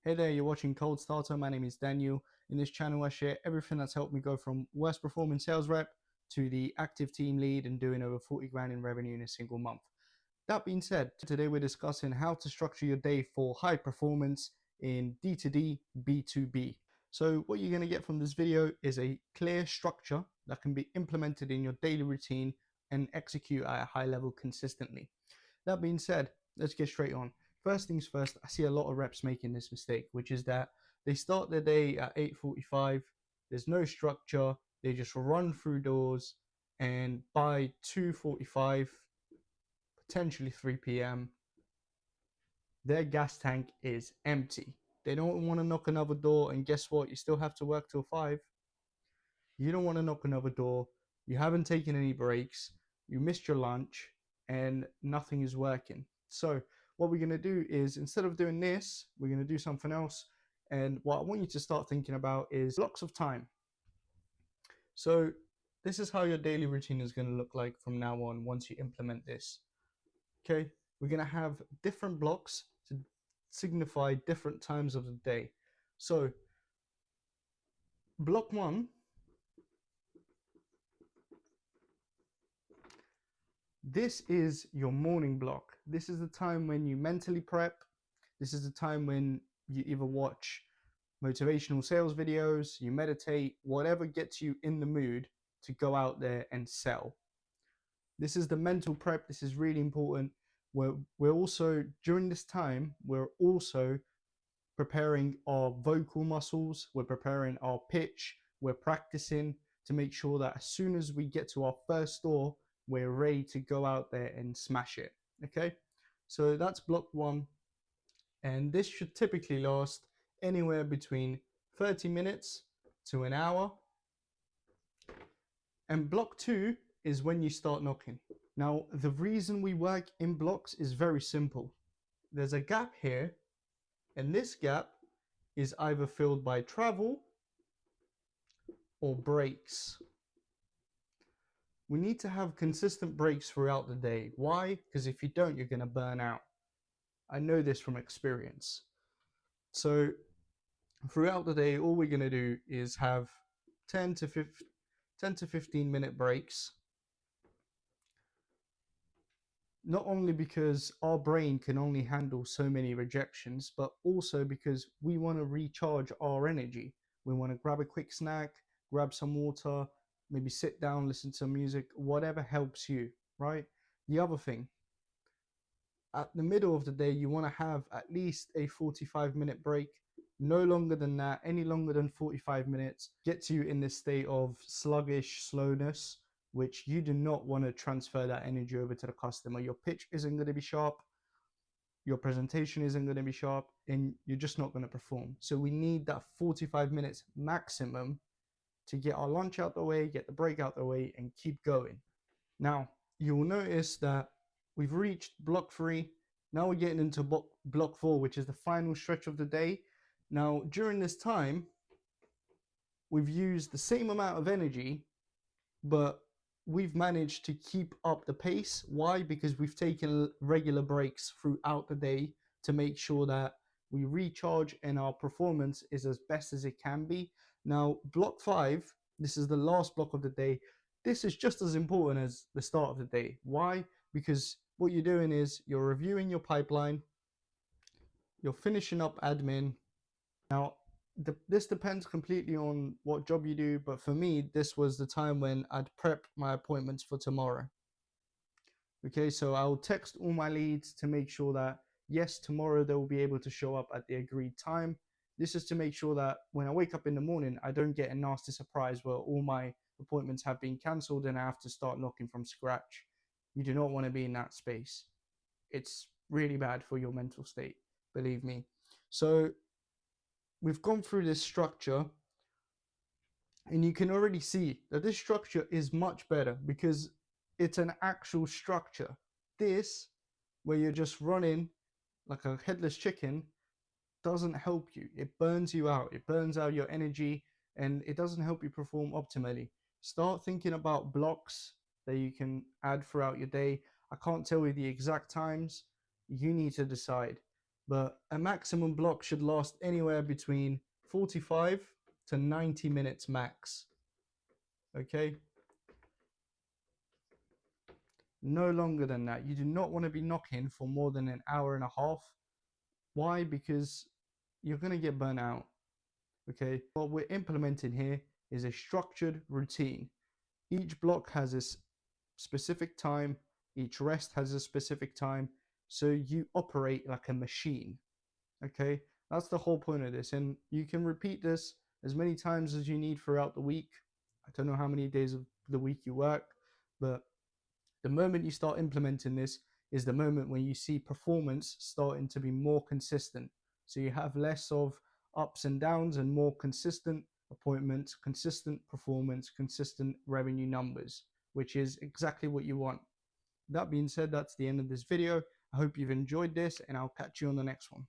Hey there, you're watching Cold Starter. My name is Daniel. In this channel, I share everything that's helped me go from worst performing sales rep to the active team lead and doing over 40 grand in revenue in a single month. That being said, today we're discussing how to structure your day for high performance in D2D B2B. So what you're going to get from this video is a clear structure that can be implemented in your daily routine and execute at a high level consistently. That being said, let's get straight on. First things first, I see a lot of reps making this mistake, which is that they start their day at 8:45. There's no structure. They just run through doors, and by 2:45, potentially 3 p.m., their gas tank is empty. They don't want to knock another door, and guess what? You still have to work till 5. You don't want to knock another door. You haven't taken any breaks. You missed your lunch, and nothing is working. So what we're going to do is, instead of doing this, we're going to do something else. And what I want you to start thinking about is blocks of time. So this is how your daily routine is going to look like from now on once you implement this. Okay, we're going to have different blocks to signify different times of the day. So block 1, this is your morning block. This is the time when you mentally prep. This is the time when you either watch motivational sales videos, you meditate, whatever gets you in the mood to go out there and sell. This is the mental prep. This is really important. We're also, during this time, we're also preparing our vocal muscles. We're preparing our pitch. We're practicing to make sure that as soon as we get to our first store, we're ready to go out there and smash it. Okay, so that's block 1, and this should typically last anywhere between 30 minutes to an hour. And block 2 is when you start knocking. Now, the reason we work in blocks is very simple. There's a gap here, and this gap is either filled by travel or breaks. We need to have consistent breaks throughout the day. Why? Because if you don't, you're going to burn out. I know this from experience. So throughout the day, all we're going to do is have 10 to 15 minute breaks. Not only because our brain can only handle so many rejections, but also because we want to recharge our energy. We want to grab a quick snack, grab some water, maybe sit down, listen to music, whatever helps you, right? The other thing, at the middle of the day, you want to have at least a 45-minute break. No longer than that. Any longer than 45 minutes gets you in this state of sluggish slowness, which you do not want to transfer that energy over to the customer. Your pitch isn't going to be sharp, your presentation isn't going to be sharp, and you're just not going to perform. So we need that 45 minutes maximum to get our lunch out the way, get the break out the way, and keep going. Now, you'll notice that we've reached block 3. Now we're getting into block 4, which is the final stretch of the day. Now, during this time, we've used the same amount of energy, but we've managed to keep up the pace. Why? Because we've taken regular breaks throughout the day to make sure that we recharge and our performance is as best as it can be. Now, block 5, this is the last block of the day. This is just as important as the start of the day. Why? Because what you're doing is you're reviewing your pipeline, you're finishing up admin. Now, this depends completely on what job you do, but for me, this was the time when I'd prep my appointments for tomorrow. Okay, so I'll text all my leads to make sure that, yes, tomorrow they will be able to show up at the agreed time. This is to make sure that when I wake up in the morning, I don't get a nasty surprise where all my appointments have been cancelled and I have to start knocking from scratch. You do not want to be in that space. It's really bad for your mental state, believe me. So we've gone through this structure, and you can already see that this structure is much better because it's an actual structure. This, where you're just running like a headless chicken, doesn't help you. It burns you out. It burns out your energy, and it doesn't help you perform optimally. Start thinking about blocks that you can add throughout your day. I can't tell you the exact times. You need to decide. but a maximum block should last anywhere between 45 to 90 minutes max. Okay, no longer than that. You do not want to be knocking for more than an hour and a half. Why? Because you're going to get burnt out. Okay, what we're implementing here is a structured routine. Each block has a specific time, each rest has a specific time, so you operate like a machine. Okay, that's the whole point of this, and you can repeat this as many times as you need throughout the week. I don't know how many days of the week you work, but the moment you start implementing this is the moment when you see performance starting to be more consistent. So you have less of ups and downs and more consistent appointments, consistent performance, consistent revenue numbers, which is exactly what you want. That being said, that's the end of this video. I hope you've enjoyed this, and I'll catch you on the next one.